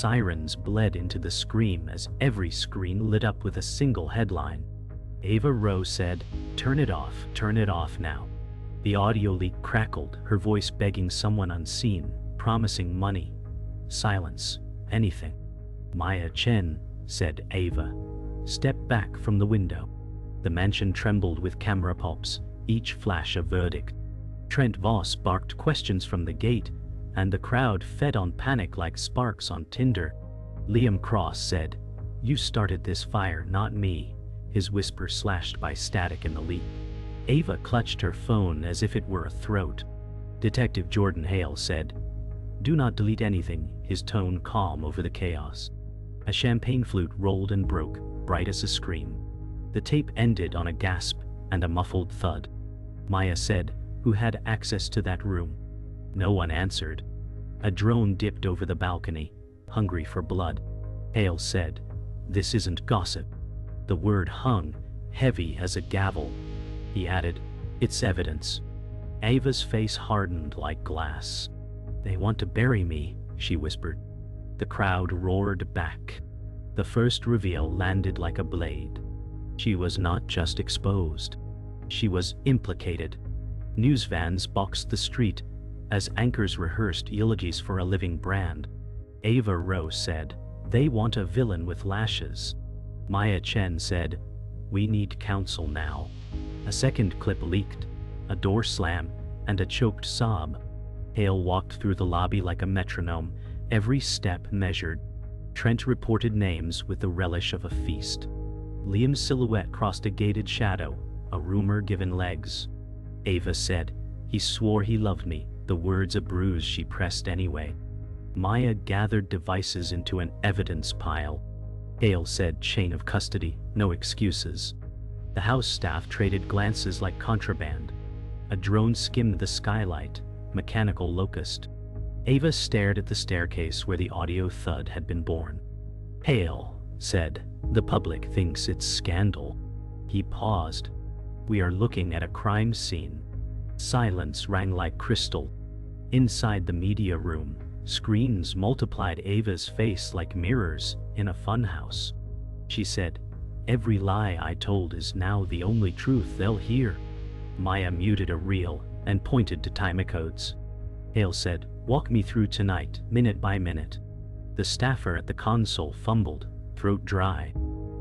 Sirens bled into the scream as every screen lit up with a single headline. Ava Rowe said, turn it off now." The audio leak crackled, her voice begging someone unseen, promising money. Silence. Anything. "Maya Chen," said Ava. "Step back from the window." The mansion trembled with camera pops, each flash a verdict. Trent Voss barked questions from the gate, and the crowd fed on panic like sparks on tinder. Liam Cross said, "You started this fire, not me," his whisper slashed by static in the leak. Ava clutched her phone as if it were a throat. Detective Jordan Hale said, "Do not delete anything," his tone calm over the chaos. A champagne flute rolled and broke, bright as a scream. The tape ended on a gasp and a muffled thud. Maya said, "Who had access to that room?" No one answered. A drone dipped over the balcony, hungry for blood. Hale said, "This isn't gossip." The word hung, heavy as a gavel. He added, "It's evidence." Ava's face hardened like glass. "They want to bury me," she whispered. The crowd roared back. The first reveal landed like a blade. She was not just exposed. She was implicated. News vans boxed the street as anchors rehearsed eulogies for a living brand. Ava Rowe said, "They want a villain with lashes." Maya Chen said, "We need counsel now." A second clip leaked, a door slam, and a choked sob. Hale walked through the lobby like a metronome, every step measured. Trent reported names with the relish of a feast. Liam's silhouette crossed a gated shadow, a rumor given legs. Ava said, "He swore he loved me," the words a bruise she pressed anyway. Maya gathered devices into an evidence pile. Hale said, "Chain of custody, no excuses." The house staff traded glances like contraband. A drone skimmed the skylight, mechanical locust. Ava stared at the staircase where the audio thud had been born. Hale said, "The public thinks it's scandal." He paused. "We are looking at a crime scene." Silence rang like crystal. Inside the media room, screens multiplied Ava's face like mirrors in a funhouse. She said, "Every lie I told is now the only truth they'll hear." Maya muted a reel and pointed to time codes. Hale said, "Walk me through tonight, minute by minute." The staffer at the console fumbled, throat dry.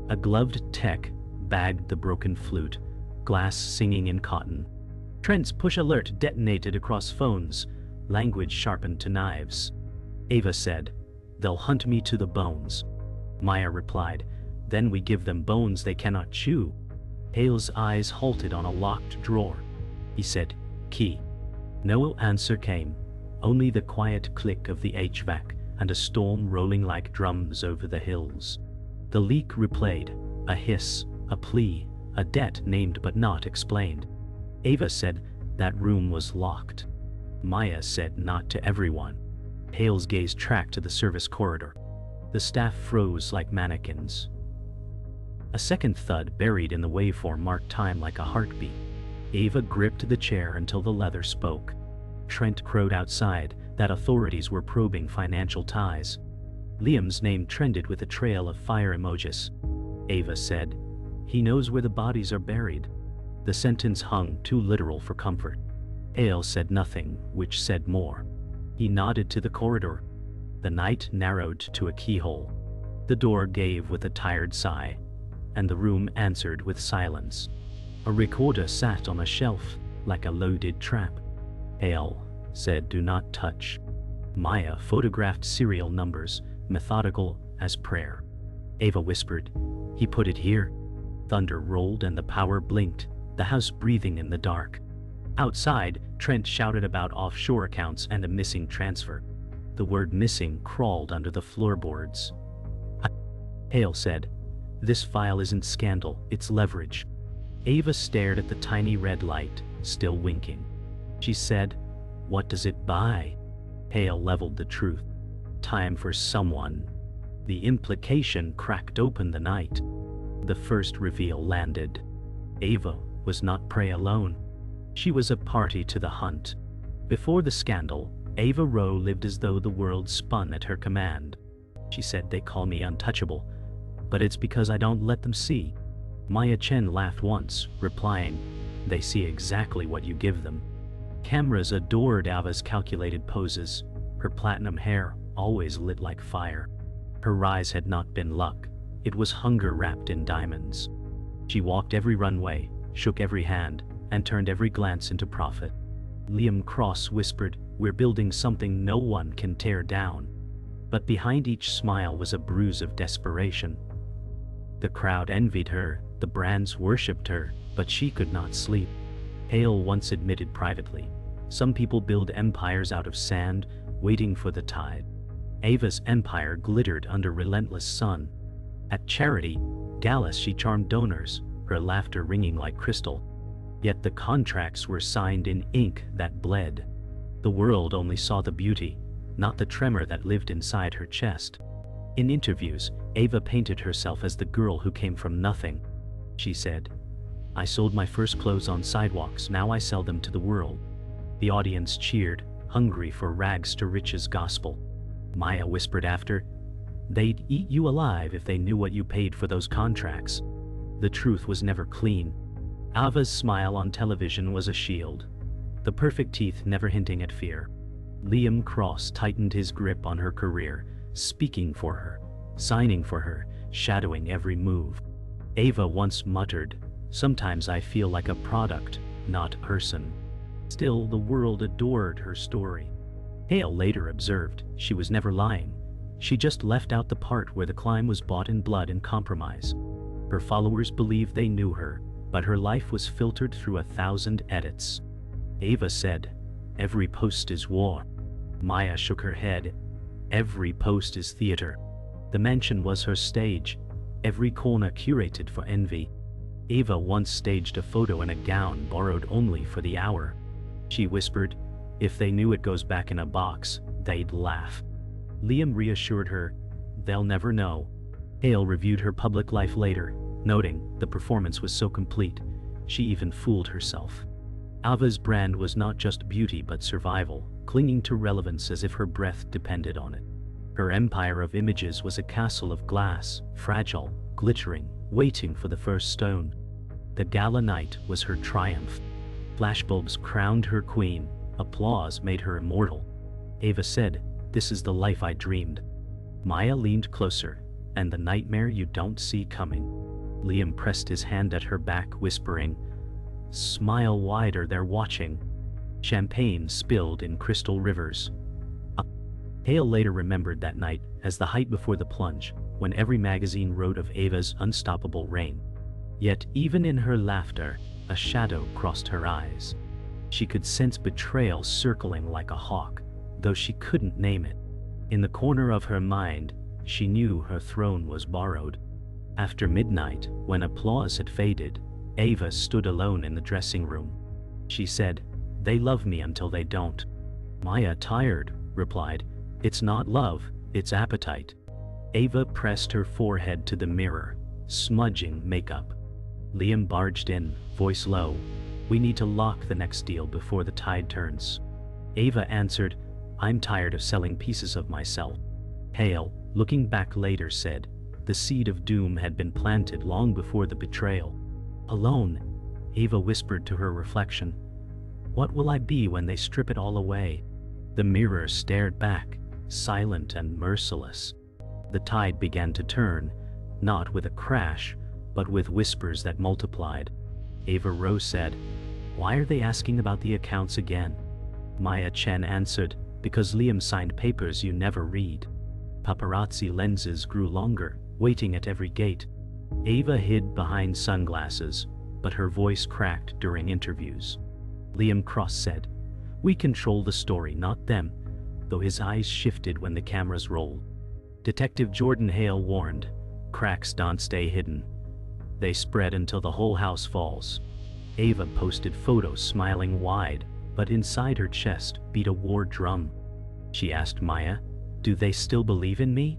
A gloved tech bagged the broken flute, glass singing in cotton. Trent's push alert detonated across phones, language sharpened to knives. Ava said, "They'll hunt me to the bones." Maya replied, "Then we give them bones they cannot chew." Hale's eyes halted on a locked drawer. He said, "Key." No answer came, only the quiet click of the HVAC and a storm rolling like drums over the hills. The leak replayed, a hiss, a plea, a debt named but not explained. Ava said that room was locked. Maya said not to everyone. Hale's gaze tracked to the service corridor. The staff froze like mannequins. A second thud buried in the waveform marked time like a heartbeat. Ava gripped the chair until the leather spoke. Trent crowed outside that authorities were probing financial ties. Liam's name trended with a trail of fire emojis. Ava said, "He knows where the bodies are buried." The sentence hung too literal for comfort. Hale said nothing, which said more. He nodded to the corridor. The night narrowed to a keyhole. The door gave with a tired sigh, and the room answered with silence. A recorder sat on a shelf, like a loaded trap. Hale said, "Do not touch." Maya photographed serial numbers, methodical as prayer. Ava whispered, "He put it here." Thunder rolled and the power blinked, the house breathing in the dark. Outside, Trent shouted about offshore accounts and a missing transfer. The word missing crawled under the floorboards. Hale said, "This file isn't scandal, it's leverage." Ava stared at the tiny red light, still winking. She said, "What does it buy?" Hale leveled the truth. "Time for someone." The implication cracked open the night. The first reveal landed. Ava was not prey alone. She was a party to the hunt. Before the scandal, Ava Rowe lived as though the world spun at her command. She said they call me untouchable, but it's because I don't let them see. Maya Chen laughed once, replying, they see exactly what you give them. Cameras adored Ava's calculated poses, her platinum hair always lit like fire. Her rise had not been luck, it was hunger wrapped in diamonds. She walked every runway, shook every hand, and turned every glance into profit. Liam Cross whispered, we're building something no one can tear down. But behind each smile was a bruise of desperation. The crowd envied her, the brands worshipped her, but she could not sleep. Hale once admitted privately, some people build empires out of sand, waiting for the tide. Ava's empire glittered under relentless sun. At charity galas she charmed donors, her laughter ringing like crystal. Yet the contracts were signed in ink that bled. The world only saw the beauty, not the tremor that lived inside her chest. In interviews, Ava painted herself as the girl who came from nothing. She said, I sold my first clothes on sidewalks, now I sell them to the world. The audience cheered, hungry for rags to riches gospel. Maya whispered after, they'd eat you alive if they knew what you paid for those contracts. The truth was never clean. Ava's smile on television was a shield, the perfect teeth never hinting at fear. Liam Cross tightened his grip on her career, speaking for her, signing for her, shadowing every move. Ava once muttered, sometimes I feel like a product, not a person. Still, the world adored her story. Hale later observed, she was never lying. She just left out the part where the climb was bought in blood and compromise. Her followers believed they knew her, but her life was filtered through 1,000 edits. Ava said, every post is war. Maya shook her head. Every post is theater. The mansion was her stage, every corner curated for envy. Ava once staged a photo in a gown borrowed only for the hour. She whispered, if they knew it goes back in a box, they'd laugh. Liam reassured her, they'll never know. Hale reviewed her public life later, noting the performance was so complete, she even fooled herself. Ava's brand was not just beauty but survival, clinging to relevance as if her breath depended on it. Her empire of images was a castle of glass, fragile, glittering, waiting for the first stone. The gala night was her triumph. Flashbulbs crowned her queen, applause made her immortal. Ava said, this is the life I dreamed. Maya leaned closer, and the nightmare you don't see coming. Liam pressed his hand at her back, whispering, smile wider, they're watching. Champagne spilled in crystal rivers. Hale later remembered that night as the height before the plunge, when every magazine wrote of Ava's unstoppable reign. Yet even in her laughter, a shadow crossed her eyes. She could sense betrayal circling like a hawk, though she couldn't name it. In the corner of her mind, she knew her throne was borrowed. After midnight, when applause had faded, Ava stood alone in the dressing room. She said, they love me until they don't. Maya, tired, replied, it's not love, it's appetite. Ava pressed her forehead to the mirror, smudging makeup. Liam barged in, voice low, we need to lock the next deal before the tide turns. Ava answered, I'm tired of selling pieces of myself. Hale, looking back later, said, the seed of doom had been planted long before the betrayal. Alone, Ava whispered to her reflection, what will I be when they strip it all away? The mirror stared back, silent and merciless. The tide began to turn, not with a crash, but with whispers that multiplied. Ava Rowe said, why are they asking about the accounts again? Maya Chen answered, because Liam signed papers you never read. Paparazzi lenses grew longer, waiting at every gate. Ava hid behind sunglasses, but her voice cracked during interviews. Liam Cross said, we control the story, not them, though his eyes shifted when the cameras rolled. Detective Jordan Hale warned, cracks don't stay hidden. They spread until the whole house falls. Ava posted photos smiling wide, but inside her chest beat a war drum. She asked Maya, do they still believe in me?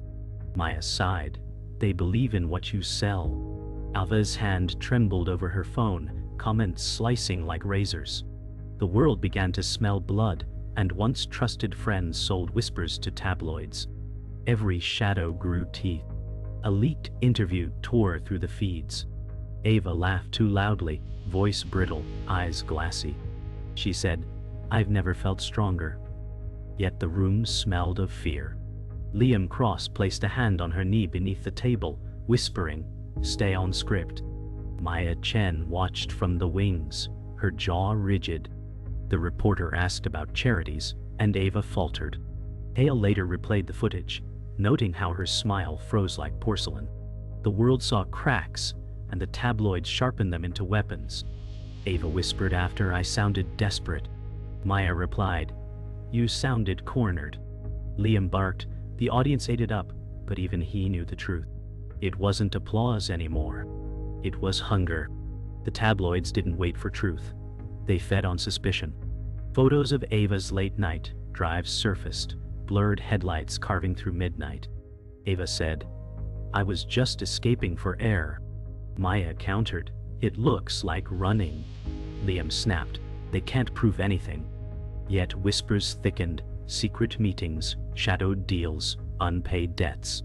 Maya sighed, they believe in what you sell. Ava's hand trembled over her phone, comments slicing like razors. The world began to smell blood, and once trusted friends sold whispers to tabloids. Every shadow grew teeth. A leaked interview tore through the feeds. Ava laughed too loudly, voice brittle, eyes glassy. She said, "I've never felt stronger." Yet the room smelled of fear. Liam Cross placed a hand on her knee beneath the table, whispering, "Stay on script." Maya Chen watched from the wings, her jaw rigid. The reporter asked about charities, and Ava faltered. Hale later replayed the footage, noting how her smile froze like porcelain. The world saw cracks, and the tabloids sharpened them into weapons. Ava whispered after, "I sounded desperate." Maya replied, "You sounded cornered." Liam barked. The audience ate it up, but even he knew the truth. It wasn't applause anymore. It was hunger. The tabloids didn't wait for truth. They fed on suspicion. Photos of Ava's late night drives surfaced, blurred headlights carving through midnight. Ava said, "I was just escaping for air." Maya countered, "It looks like running." Liam snapped, "They can't prove anything." Yet whispers thickened, secret meetings, shadowed deals, unpaid debts.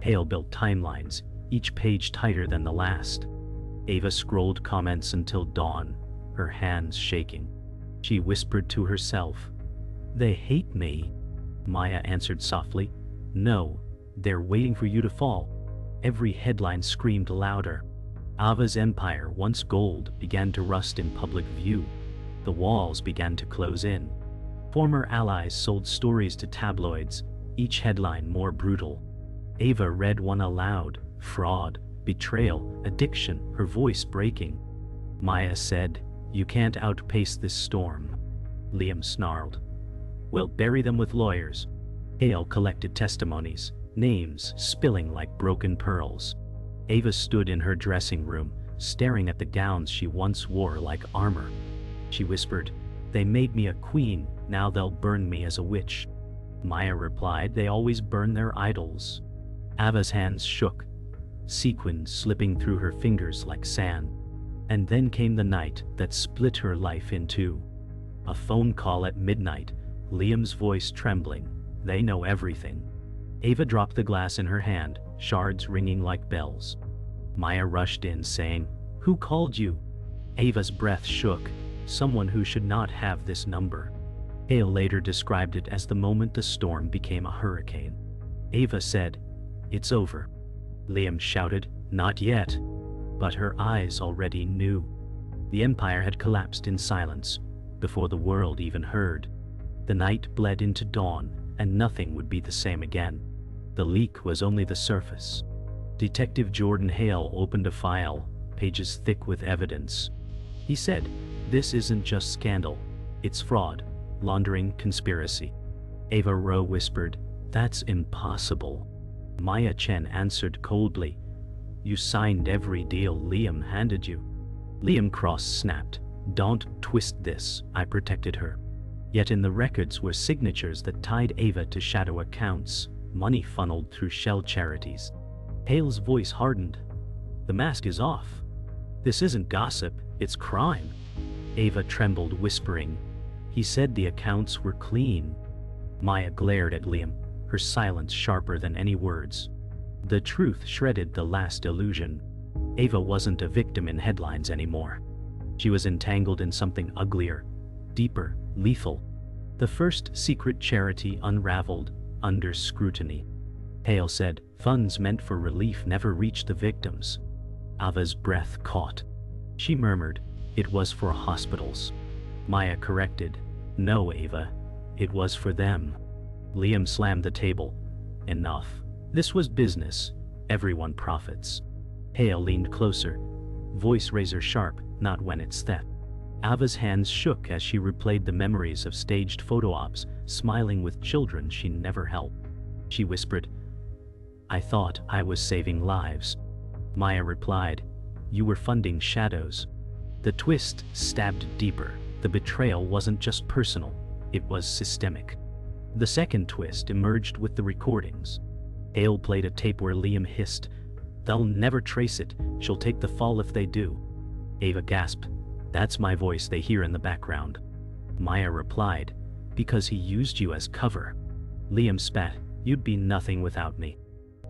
Hale built timelines, each page tighter than the last. Ava scrolled comments until dawn, her hands shaking. She whispered to herself, "They hate me." Maya answered softly, "No, they're waiting for you to fall." Every headline screamed louder. Ava's empire, once gold, began to rust in public view. The walls began to close in. Former allies sold stories to tabloids, each headline more brutal. Ava read one aloud, fraud, betrayal, addiction, her voice breaking. Maya said, "You can't outpace this storm." Liam snarled, "We'll bury them with lawyers." Hale collected testimonies, names spilling like broken pearls. Ava stood in her dressing room, staring at the gowns she once wore like armor. She whispered, "They made me a queen, now they'll burn me as a witch." Maya replied, "They always burn their idols." Ava's hands shook, sequins slipping through her fingers like sand. And then came the night that split her life in two. A phone call at midnight, Liam's voice trembling, "They know everything." Ava dropped the glass in her hand, shards ringing like bells. Maya rushed in saying, "Who called you?" Ava's breath shook, "Someone who should not have this number." Hale later described it as the moment the storm became a hurricane. Ava said, "It's over." Liam shouted, "Not yet." But her eyes already knew. The empire had collapsed in silence, before the world even heard. The night bled into dawn, and nothing would be the same again. The leak was only the surface. Detective Jordan Hale opened a file, pages thick with evidence. He said, "This isn't just scandal, it's fraud, laundering, conspiracy." Ava Rowe whispered, "That's impossible." Maya Chen answered coldly, "You signed every deal Liam handed you." Liam Cross snapped, "Don't twist this, I protected her." Yet in the records were signatures that tied Ava to shadow accounts, money funneled through shell charities. Hale's voice hardened. "The mask is off. This isn't gossip, it's crime." Ava trembled, whispering, "He said the accounts were clean." Maya glared at Liam, her silence sharper than any words. The truth shredded the last illusion. Ava wasn't a victim in headlines anymore. She was entangled in something uglier, deeper, lethal. The first secret charity unraveled, under scrutiny. Hale said, "Funds meant for relief never reached the victims." Ava's breath caught. She murmured, "It was for hospitals." Maya corrected, "No, Ava, it was for them." Liam slammed the table. "Enough. This was business. Everyone profits." Hale leaned closer, voice razor sharp, "Not when it's theft." Ava's hands shook as she replayed the memories of staged photo ops, smiling with children she never helped. She whispered, "I thought I was saving lives." Maya replied, "You were funding shadows." The twist stabbed deeper. The betrayal wasn't just personal, it was systemic. The second twist emerged with the recordings. Hale played a tape where Liam hissed, "They'll never trace it, she'll take the fall if they do." Ava gasped, "That's my voice they hear in the background." Maya replied, "Because he used you as cover." Liam spat, You'd be nothing without me.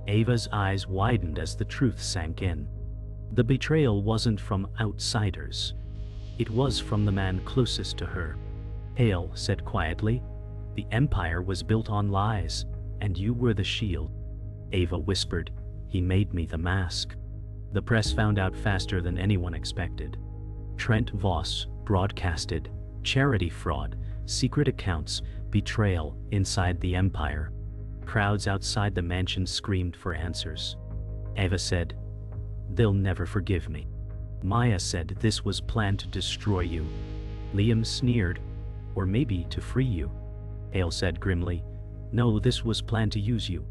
Ava's eyes widened as the truth sank in. The betrayal wasn't from outsiders. It was from the man closest to her. Hale said quietly, "The empire was built on lies, and you were the shield." Ava whispered, "He made me the mask." The press found out faster than anyone expected. Trent Voss broadcasted charity fraud, secret accounts, betrayal inside the empire. Crowds outside the mansion screamed for answers. Ava said, "They'll never forgive me." Maya said this was planned to destroy you. Liam sneered, "Or maybe to free you." Hale said grimly, "No, this was planned to use you."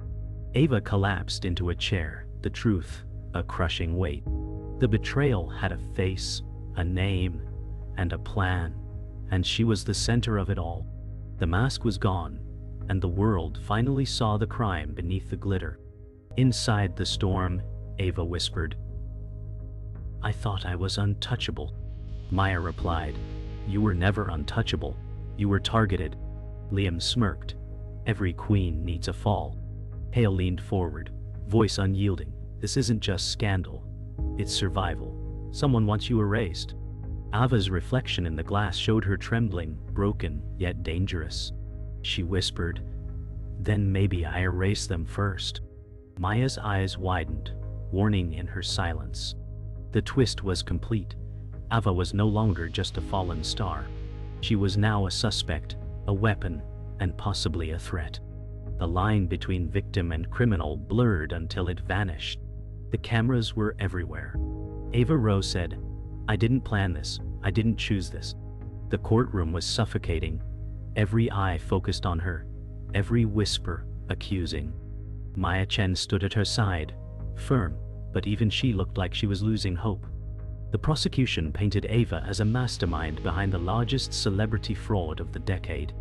Ava collapsed into a chair, the truth, a crushing weight. The betrayal had a face, a name, and a plan, and she was the center of it all. The mask was gone, and the world finally saw the crime beneath the glitter. Inside the storm, Ava whispered, "I thought I was untouchable." Maya replied, "You were never untouchable. You were targeted." Liam smirked. "Every queen needs a fall." Hale leaned forward, voice unyielding. "This isn't just scandal. It's survival. Someone wants you erased." Ava's reflection in the glass showed her trembling, broken, yet dangerous. She whispered, "Then maybe I erase them first." Maya's eyes widened, warning in her silence. The twist was complete. Ava was no longer just a fallen star. She was now a suspect, a weapon, and possibly a threat. The line between victim and criminal blurred until it vanished. The cameras were everywhere. Ava Rowe said, "I didn't plan this. I didn't choose this." The courtroom was suffocating. Every eye focused on her, every whisper accusing. Maya Chen stood at her side, firm, but even she looked like she was losing hope. The prosecution painted Ava as a mastermind behind the largest celebrity fraud of the decade.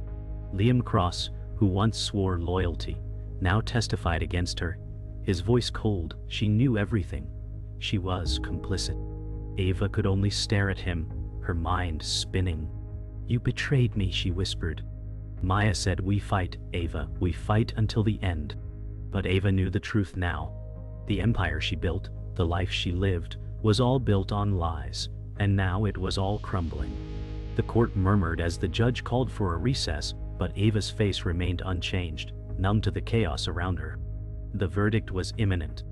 Liam Cross, who once swore loyalty, now testified against her. His voice cold, she knew everything. She was complicit. Ava could only stare at him, her mind spinning. "You betrayed me," she whispered. Maya said, "We fight, Ava, we fight until the end." But Ava knew the truth now. The empire she built, the life she lived, was all built on lies, and now it was all crumbling. The court murmured as the judge called for a recess, but Ava's face remained unchanged, numb to the chaos around her. The verdict was imminent.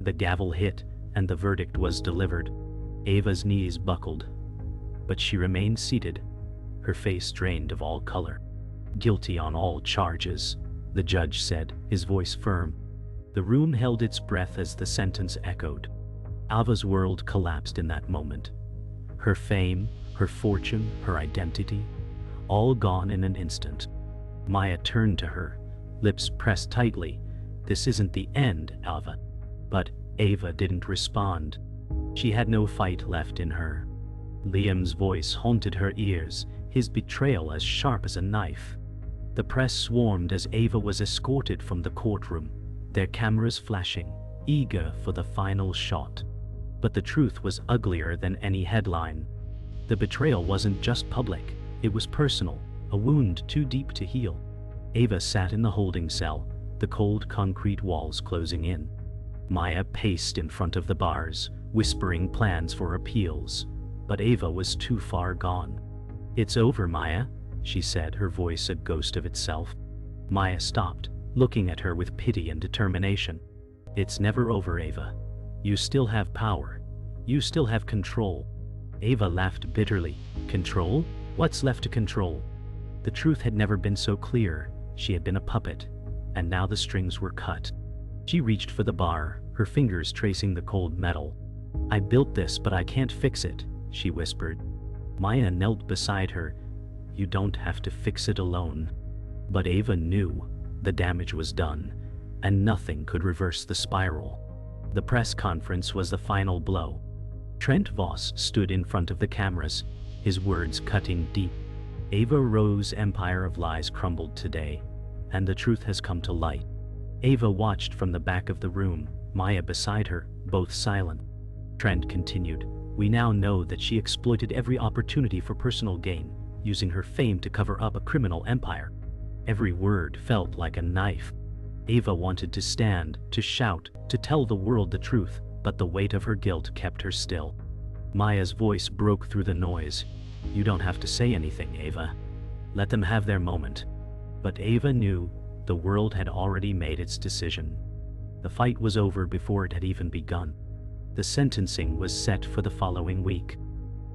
The gavel hit, and the verdict was delivered. Ava's knees buckled, but she remained seated, her face drained of all color. "Guilty on all charges," the judge said, his voice firm. The room held its breath as the sentence echoed. Ava's world collapsed in that moment. Her fame, her fortune, her identity, all gone in an instant. Maya turned to her, lips pressed tightly. "This isn't the end, Ava." But Ava didn't respond. She had no fight left in her. Liam's voice haunted her ears, his betrayal as sharp as a knife. The press swarmed as Ava was escorted from the courtroom, their cameras flashing, eager for the final shot. But the truth was uglier than any headline. The betrayal wasn't just public, it was personal, a wound too deep to heal. Ava sat in the holding cell, the cold concrete walls closing in. Maya paced in front of the bars, whispering plans for appeals. But Ava was too far gone. "It's over, Maya," she said, her voice a ghost of itself. Maya stopped, looking at her with pity and determination. "It's never over, Ava. You still have power. You still have control." Ava laughed bitterly. "Control? What's left to control?" The truth had never been so clear. She had been a puppet, and now the strings were cut. She reached for the bar, her fingers tracing the cold metal. "I built this, but I can't fix it," she whispered. Maya knelt beside her. "You don't have to fix it alone." But Ava knew the damage was done, and nothing could reverse the spiral. The press conference was the final blow. Trent Voss stood in front of the cameras, his words cutting deep. Ava Rowe's empire of lies crumbled today, and the truth has come to light. Ava watched from the back of the room, Maya beside her, both silent. Trent continued, "We now know that she exploited every opportunity for personal gain, using her fame to cover up a criminal empire." Every word felt like a knife. Ava wanted to stand, to shout, to tell the world the truth, but the weight of her guilt kept her still. Maya's voice broke through the noise. "You don't have to say anything, Ava. Let them have their moment." But Ava knew the world had already made its decision. The fight was over before it had even begun. The sentencing was set for the following week.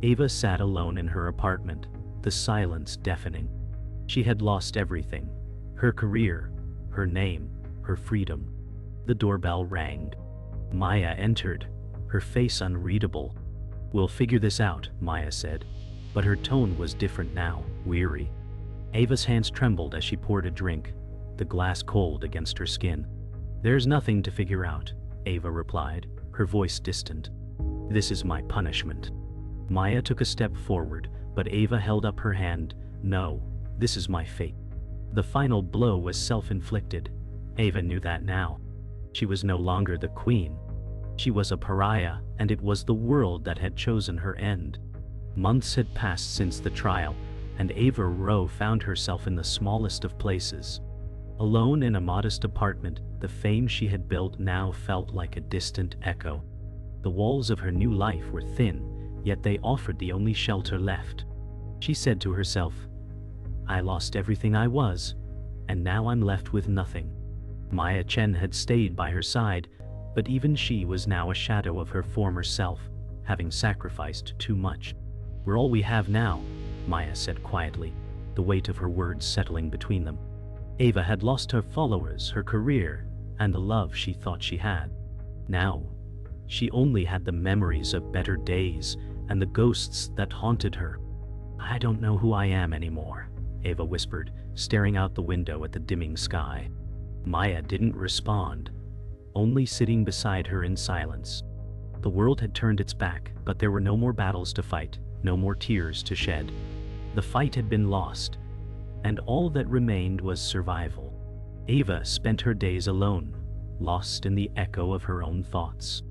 Ava sat alone in her apartment, the silence deafening. She had lost everything: her career, her name, her freedom. The doorbell rang. Maya entered, her face unreadable. "We'll figure this out," Maya said, but her tone was different now, weary. Ava's hands trembled as she poured a drink, the glass cold against her skin. "There's nothing to figure out," Ava replied, her voice distant. "This is my punishment." Maya took a step forward, but Ava held up her hand. "No, this is my fate." The final blow was self-inflicted. Ava knew that now. She was no longer the queen. She was a pariah, and it was the world that had chosen her end. Months had passed since the trial, and Ava Rowe found herself in the smallest of places. Alone in a modest apartment, the fame she had built now felt like a distant echo. The walls of her new life were thin, yet they offered the only shelter left. She said to herself, "I lost everything I was, and now I'm left with nothing." Maya Chen had stayed by her side, but even she was now a shadow of her former self, having sacrificed too much. "We're all we have now," Maya said quietly, the weight of her words settling between them. Ava had lost her followers, her career, and the love she thought she had. Now, she only had the memories of better days and the ghosts that haunted her. "I don't know who I am anymore," Ava whispered, staring out the window at the dimming sky. Maya didn't respond, only sitting beside her in silence. The world had turned its back, but there were no more battles to fight, no more tears to shed. The fight had been lost, and all that remained was survival. Ava spent her days alone, lost in the echo of her own thoughts.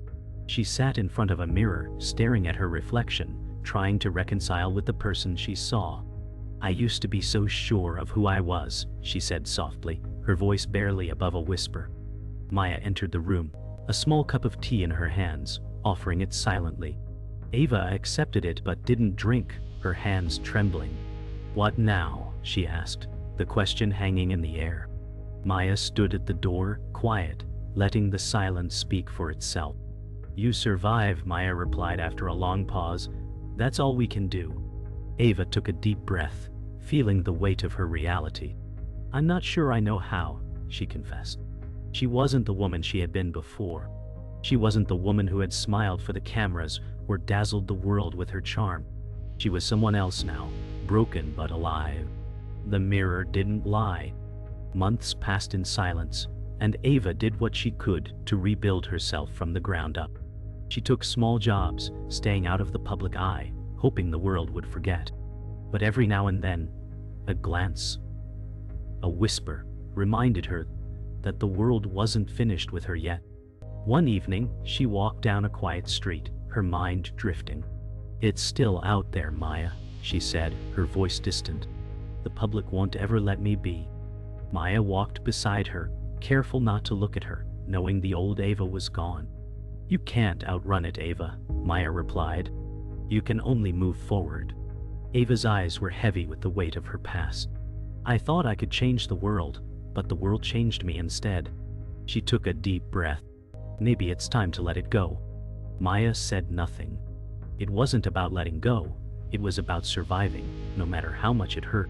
She sat in front of a mirror, staring at her reflection, trying to reconcile with the person she saw. "I used to be so sure of who I was," she said softly, her voice barely above a whisper. Maya entered the room, a small cup of tea in her hands, offering it silently. Ava accepted it but didn't drink, her hands trembling. "What now?" she asked, the question hanging in the air. Maya stood at the door, quiet, letting the silence speak for itself. "You survive," Maya replied after a long pause. "That's all we can do." Ava took a deep breath, feeling the weight of her reality. "I'm not sure I know how," she confessed. She wasn't the woman she had been before. She wasn't the woman who had smiled for the cameras or dazzled the world with her charm. She was someone else now, broken but alive. The mirror didn't lie. Months passed in silence, and Ava did what she could to rebuild herself from the ground up. She took small jobs, staying out of the public eye, hoping the world would forget. But every now and then, a glance, a whisper, reminded her that the world wasn't finished with her yet. One evening, she walked down a quiet street, her mind drifting. "It's still out there, Maya," she said, her voice distant. "The public won't ever let me be." Maya walked beside her, careful not to look at her, knowing the old Ava was gone. "You can't outrun it, Ava," Maya replied. "You can only move forward." Ava's eyes were heavy with the weight of her past. "I thought I could change the world, but the world changed me instead." She took a deep breath. "Maybe it's time to let it go." Maya said nothing. It wasn't about letting go, it was about surviving, no matter how much it hurt.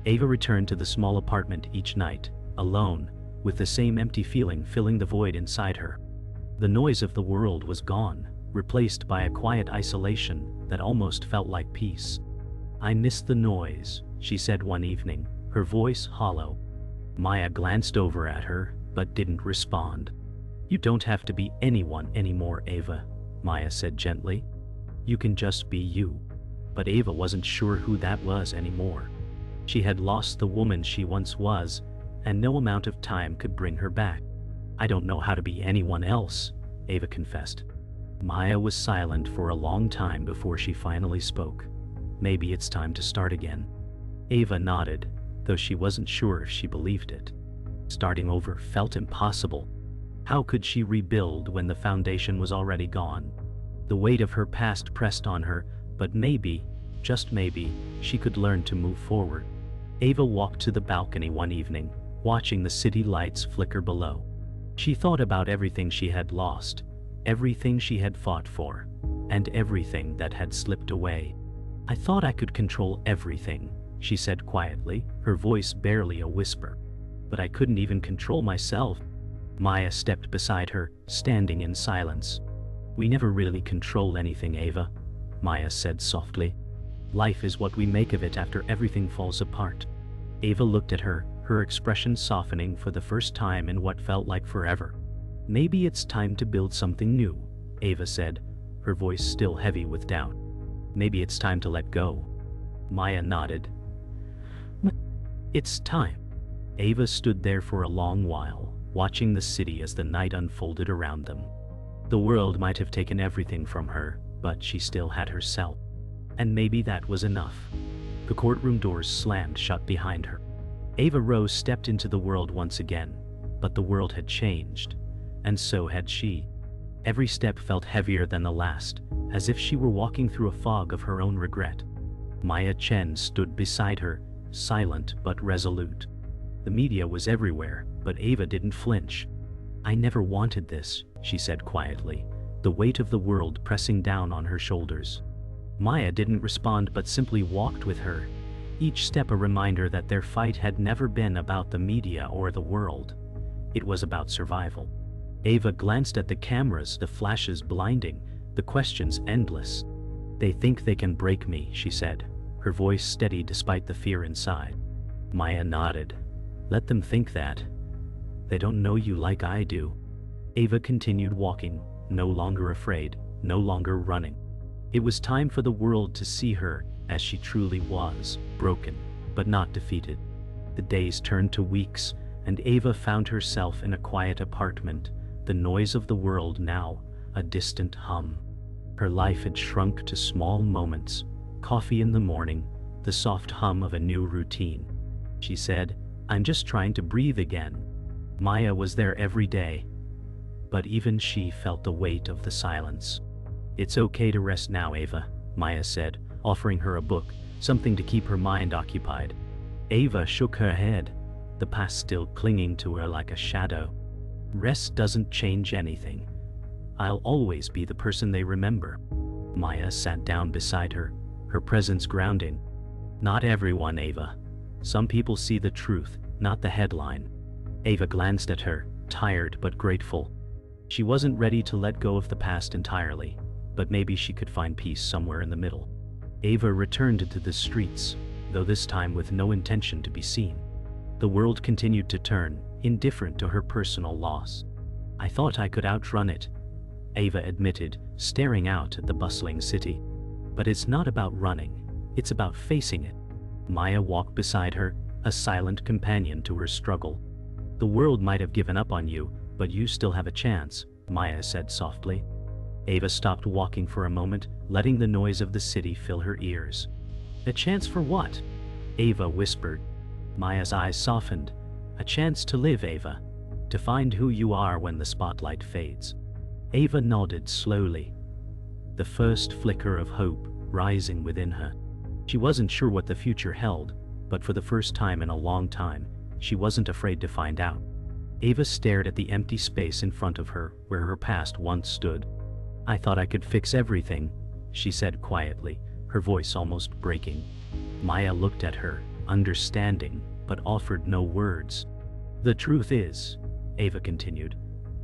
Ava returned to the small apartment each night, alone, with the same empty feeling filling the void inside her. The noise of the world was gone, replaced by a quiet isolation that almost felt like peace. "I miss the noise," she said one evening, her voice hollow. Maya glanced over at her, but didn't respond. "You don't have to be anyone anymore, Ava," Maya said gently. "You can just be you." But Ava wasn't sure who that was anymore. She had lost the woman she once was, and no amount of time could bring her back. "I don't know how to be anyone else," Ava confessed. Maya was silent for a long time before she finally spoke. "Maybe it's time to start again." Ava nodded, though she wasn't sure if she believed it. Starting over felt impossible. How could she rebuild when the foundation was already gone? The weight of her past pressed on her, but maybe, just maybe, she could learn to move forward. Ava walked to the balcony one evening, watching the city lights flicker below. She thought about everything she had lost, everything she had fought for, and everything that had slipped away. "I thought I could control everything," she said quietly, her voice barely a whisper. "But I couldn't even control myself." Maya stepped beside her, standing in silence. "We never really control anything, Ava," Maya said softly. "Life is what we make of it after everything falls apart." Ava looked at her, her expression softening for the first time in what felt like forever. "Maybe it's time to build something new," Ava said, her voice still heavy with doubt. "Maybe it's time to let go." Maya nodded. "It's time." Ava stood there for a long while, watching the city as the night unfolded around them. The world might have taken everything from her, but she still had herself. And maybe that was enough. The courtroom doors slammed shut behind her. Ava Rowe stepped into the world once again, but the world had changed, and so had she. Every step felt heavier than the last, as if she were walking through a fog of her own regret. Maya Chen stood beside her, silent but resolute. The media was everywhere, but Ava didn't flinch. "I never wanted this," she said quietly, the weight of the world pressing down on her shoulders. Maya didn't respond but simply walked with her, each step a reminder that their fight had never been about the media or the world. It was about survival. Ava glanced at the cameras, the flashes blinding, the questions endless. "They think they can break me," she said, her voice steady despite the fear inside. Maya nodded. "Let them think that. They don't know you like I do." Ava continued walking, no longer afraid, no longer running. It was time for the world to see her as she truly was, broken, but not defeated. The days turned to weeks, and Ava found herself in a quiet apartment, the noise of the world now a distant hum. Her life had shrunk to small moments, coffee in the morning, the soft hum of a new routine. She said, "I'm just trying to breathe again." Maya was there every day, but even she felt the weight of the silence. "It's okay to rest now, Ava," Maya said, offering her a book, something to keep her mind occupied. Ava shook her head, the past still clinging to her like a shadow. "Rest doesn't change anything. I'll always be the person they remember." Maya sat down beside her, her presence grounding. "Not everyone, Ava. Some people see the truth, not the headline." Ava glanced at her, tired but grateful. She wasn't ready to let go of the past entirely, but maybe she could find peace somewhere in the middle. Ava returned to the streets, though this time with no intention to be seen. The world continued to turn, indifferent to her personal loss. "I thought I could outrun it," Ava admitted, staring out at the bustling city. "But it's not about running, it's about facing it." Maya walked beside her, a silent companion to her struggle. "The world might have given up on you, but you still have a chance," Maya said softly. Ava stopped walking for a moment, letting the noise of the city fill her ears. "A chance for what?" Ava whispered. Maya's eyes softened. "A chance to live, Ava. To find who you are when the spotlight fades." Ava nodded slowly, the first flicker of hope rising within her. She wasn't sure what the future held, but for the first time in a long time, she wasn't afraid to find out. Ava stared at the empty space in front of her where her past once stood. "I thought I could fix everything," she said quietly, her voice almost breaking. Maya looked at her, understanding, but offered no words. "The truth is," Ava continued,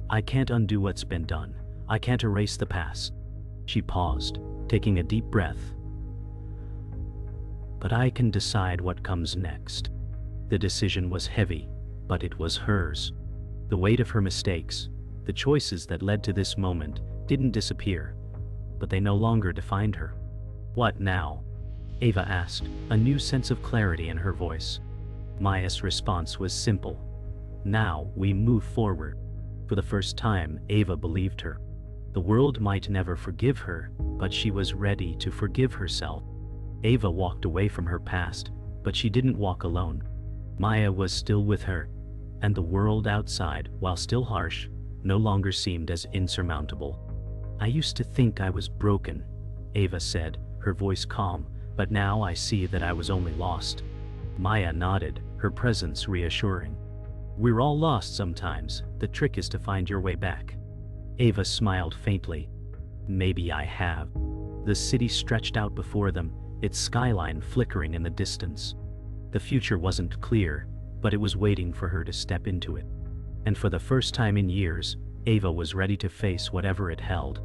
"I can't undo what's been done. I can't erase the past." She paused, taking a deep breath. "But I can decide what comes next." The decision was heavy, but it was hers. The weight of her mistakes, the choices that led to this moment, didn't disappear, but they no longer defined her. "What now?" Ava asked, a new sense of clarity in her voice. Maya's response was simple. "Now we move forward." For the first time, Ava believed her. The world might never forgive her, but she was ready to forgive herself. Ava walked away from her past, but she didn't walk alone. Maya was still with her, and the world outside, while still harsh, no longer seemed as insurmountable. "I used to think I was broken," Ava said, her voice calm, "but now I see that I was only lost." Maya nodded, her presence reassuring. "We're all lost sometimes, the trick is to find your way back." Ava smiled faintly. "Maybe I have." The city stretched out before them, its skyline flickering in the distance. The future wasn't clear, but it was waiting for her to step into it. And for the first time in years, Ava was ready to face whatever it held.